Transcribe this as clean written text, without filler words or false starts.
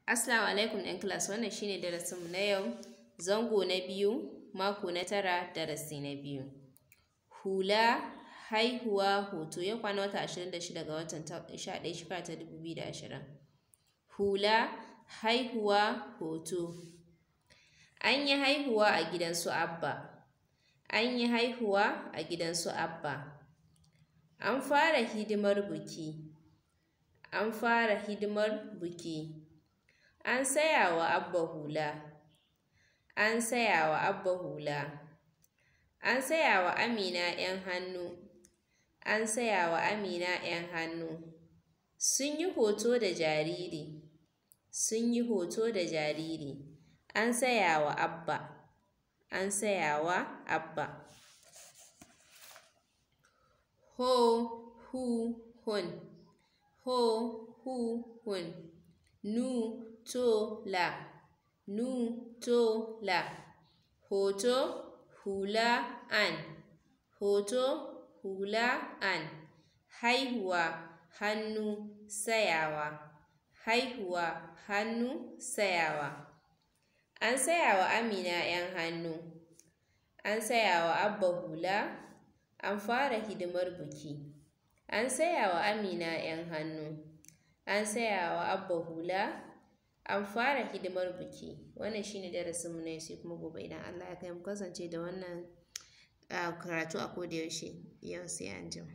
Assalamu alaikum ‘yan class, wannan shine darasinmu na yau, zango na biyu, mako na 9, darasi na 2. Hula, haihuwa, hoto. Yau kwana wata 26 ga watan 11 shekara ta 2020. Hula, haihuwa, hoto. An yi haihuwa a gidan su Abba. An yi haihuwa a gidan su Abba. An fara hidimar biki. An fara hidimar biki. An saya wa Abba hula. An saya wa Abba hula. An saya wa Amina 'yan hannu. An saya wa Amina 'yan hannu. Sun yi hoto da jariri. Sun yi hoto da jariri. An saya wa Abba. An saya wa Abba. Ho, hu, hun. Ho, hu, hun. Nu, to, la. Nu, to, la. Hoto, hula, an. Hoto, hula, an. Haihuwa, hannu, sayawa. Haihuwa, hannu, sayawa. An saya wa Amina 'yan hannu. An saya wa Abba hula. An fara hidimar biki. An saya wa Amina 'yan hannu. An saya wa Abba hula. An fara hidimar biki. Wannan shine darasinmu na yau, sai kuma gobe idan Allah ya kai mu kasance da wannan karatu a koda yaushe. Yau sai anjima.